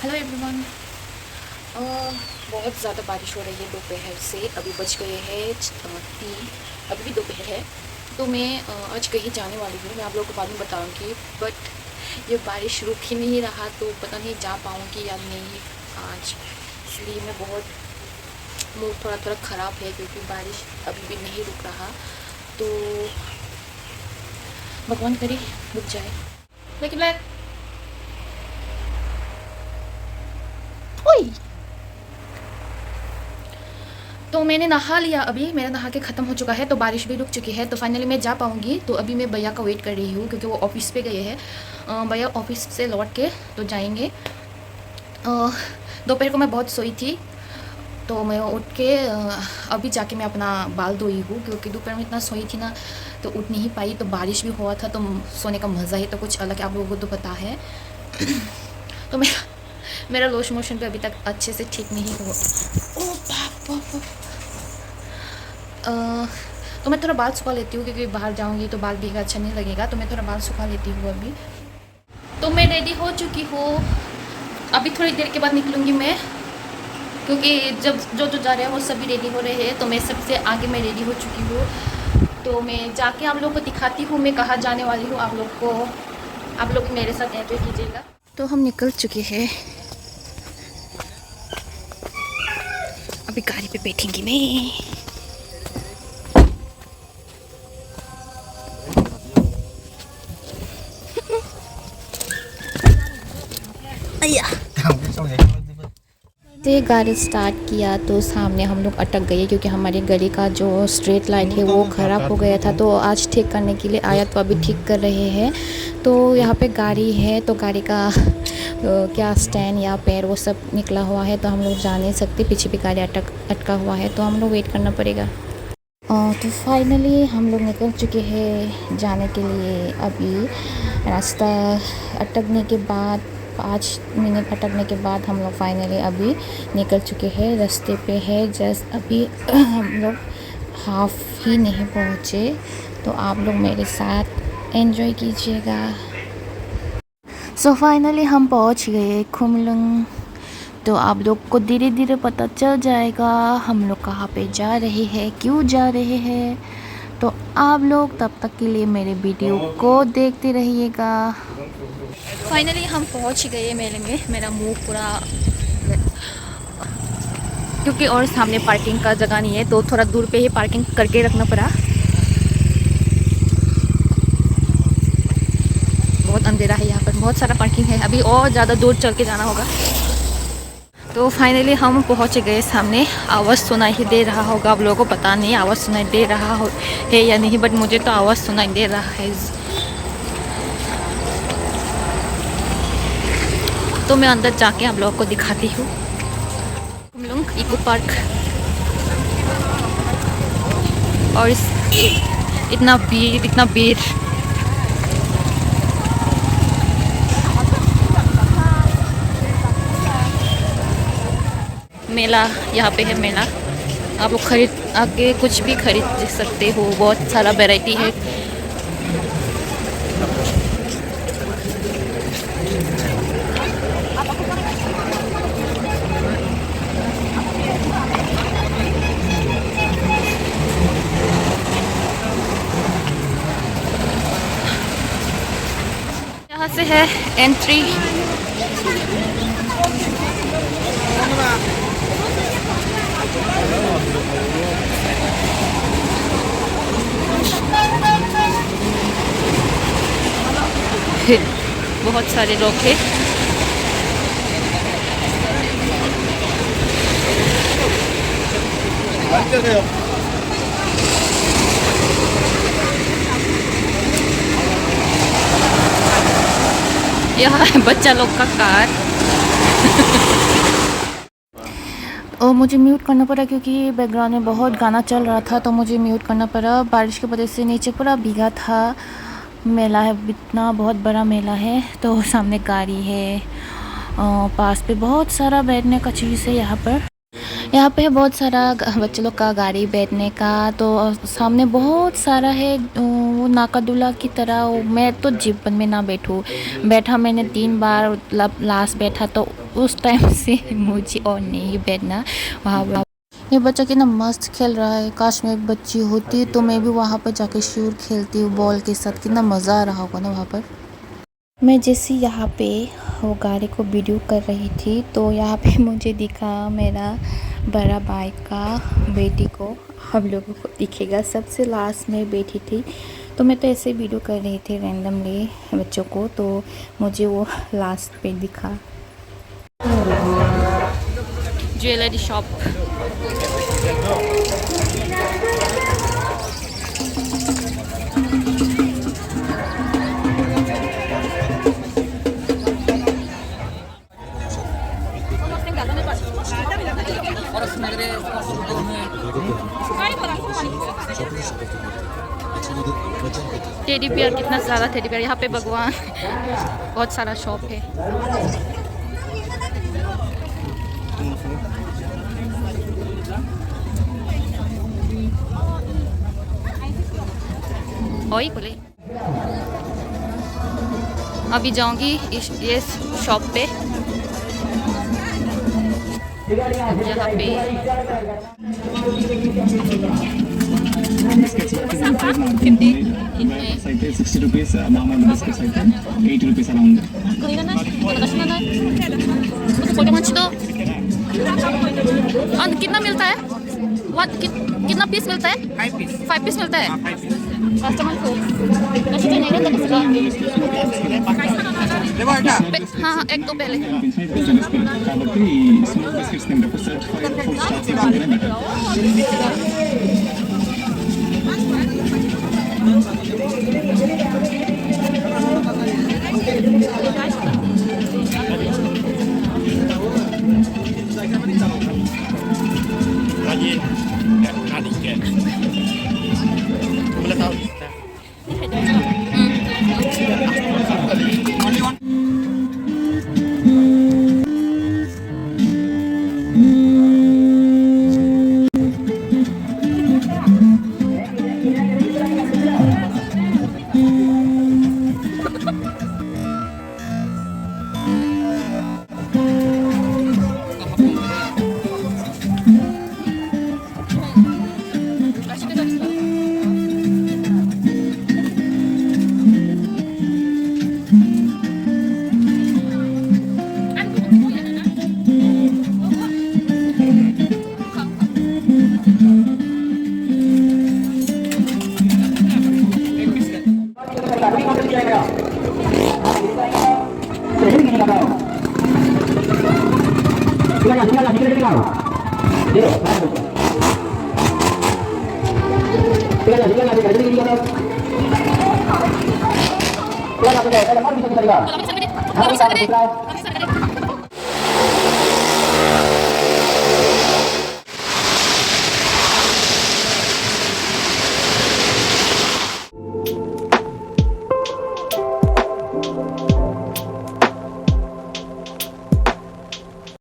Hello everyone. बहुत ज़्यादा बारिश हो रही है दोपहर से। अभी बज गए हैं 3। अभी भी दोपहर है। तो मैं आज कहीं जाने वाली हूँ। मैं आप लोगों को बाद में बताऊँगी, बट ये बारिश रुक ही नहीं रहा, तो पता नहीं जा पाऊँगी या नहीं आज। इसलिए मैं बहुत मूड थोड़ा थोड़ा ख़राब है, क्योंकि बारिश अभी भी नहीं रुक रहा। तो भगवान करे रुक जाए। लेकिन मैं ओए, तो मैंने नहा लिया। अभी मेरा नहा के ख़त्म हो चुका है, तो बारिश भी रुक चुकी है। तो फाइनली मैं जा पाऊँगी। तो अभी मैं भैया का वेट कर रही हूँ, क्योंकि वो ऑफिस पे गए हैं। भैया ऑफिस से लौट के तो जाएंगे। दोपहर को मैं बहुत सोई थी, तो मैं उठ के अभी जाके मैं अपना बाल धोई हूँ, क्योंकि दोपहर में इतना सोई थी ना, तो उठ नहीं पाई। तो बारिश भी हुआ था, तो सोने का मज़ा ही तो कुछ अलग है, आप लोगों को तो पता है। तो मेरा लॉस मोशन भी अभी तक अच्छे से ठीक नहीं हुआ। ओ बाप। तो मैं थोड़ा बाल सुखा लेती हूँ, क्योंकि बाहर जाऊँगी तो बाल भीगा अच्छा नहीं लगेगा। तो मैं थोड़ा बाल सुखा लेती हूँ अभी। तो मैं रेडी हो चुकी हूँ। अभी थोड़ी देर के बाद निकलूँगी मैं, क्योंकि जब जो जो जा रहे हैं वो सभी रेडी हो रहे हैं। तो मैं सबसे आगे मैं रेडी हो चुकी हूँ। तो मैं जाके आप लोगों को दिखाती हूँ मैं कहाँ जाने वाली हूँ। आप लोग मेरे साथ एंजॉय कीजिएगा। तो हम निकल चुके हैं। अभी गाड़ी पे बैठेंगी मैं। से गाड़ी स्टार्ट किया तो सामने हम लोग अटक गए, क्योंकि हमारी गाड़ी का जो स्ट्रेट लाइट है वो ख़राब हो गया था। तो आज ठीक करने के लिए आया, तो अभी ठीक कर रहे हैं। तो यहाँ पे गाड़ी है, तो गाड़ी का क्या स्टैंड या पैर वो सब निकला हुआ है, तो हम लोग जा नहीं सकते। पीछे भी गाड़ी अटका हुआ है, तो हम लोग वेट करना पड़ेगा। तो फाइनली हम लोग निकल चुके हैं जाने के लिए। अभी रास्ता अटकने के बाद 5 मिनट अटकने के बाद हम लोग फाइनली अभी निकल चुके हैं। रास्ते पे है जस्ट अभी हम लोग हाफ ही नहीं पहुँचे। तो आप लोग मेरे साथ एंजॉय कीजिएगा। सो फाइनली हम पहुँच गए खुमलुंग। तो आप लोग को धीरे धीरे पता चल जाएगा हम लोग कहाँ पे जा रहे हैं, क्यों जा रहे हैं। तो आप लोग तब तक के लिए मेरे वीडियो को देखते रहिएगा। फाइनली हम पहुंच गए मेले में। मेरा मुंह पूरा, क्योंकि और सामने पार्किंग का जगह नहीं है, तो थोड़ा दूर पे ही पार्किंग करके रखना पड़ा। बहुत अंधेरा है यहाँ पर, बहुत सारा पार्किंग है। अभी और ज़्यादा दूर चल के जाना होगा। तो फाइनली हम पहुंच गए सामने। आवाज़ सुनाई ही दे रहा होगा आप लोगों को, पता नहीं आवाज़ सुनाई दे रहा है या नहीं, बट मुझे तो आवाज़ सुनाई दे रहा है। तो मैं अंदर जाके आप लोगों को दिखाती हूँ। हम लोग इको पार्क, और इतना भीड़। मेला, यहाँ पे है मेला। आप लोग खरीद आके कुछ भी खरीद सकते हो, बहुत सारा वैरायटी है। यहाँ से है एंट्री। बहुत सारे लोग हैं। यहाँ है बच्चा लोग का कार। और मुझे म्यूट करना पड़ा, क्योंकि बैकग्राउंड में बहुत गाना चल रहा था, तो मुझे म्यूट करना पड़ा। बारिश की वजह से नीचे पूरा भीगा था। मेला है, इतना बहुत बड़ा मेला है। तो सामने गाड़ी है, पास पे बहुत सारा बैठने का चीज़ है। यहाँ पे है बहुत सारा बच्चे लोग का गाड़ी बैठने का। तो सामने बहुत सारा है, वो वो नाकादुला की तरह मैं तो जीवन में ना बैठूँ। बैठा मैंने 3 बार, मतलब लास्ट बैठा तो उस टाइम से मुझे और नहीं बैठना वहाँ। ये बच्चा कितना मस्त खेल रहा है। काश मैं बच्ची होती तो मैं भी वहाँ पर जाके शूर खेलती हूँ बॉल के साथ। कितना मज़ा आ रहा होगा ना वहाँ पर। मैं जैसे यहाँ पे वो गाड़ी को वीडियो कर रही थी तो यहाँ पे मुझे दिखा मेरा बड़ा भाई का बेटी को। हम लोगों को दिखेगा, सबसे लास्ट में बैठी थी। तो मैं तो ऐसे वीडियो कर रही थी रैंडमली बच्चों को, तो मुझे वो लास्ट पे दिखा। Jewellery shop. टेडी बियर, कितना ज़्यादा टेडी बियर यहाँ पे भगवान। बहुत सारा शॉप है। ओए बोले अभी जाऊंगी ये शॉप पे। यहाँ पे कितना मिलता है? कितना पीस मिलता है? 5 पीस मिलता है। हाँ हाँ, एक दो पहले। Kalau bisa gede,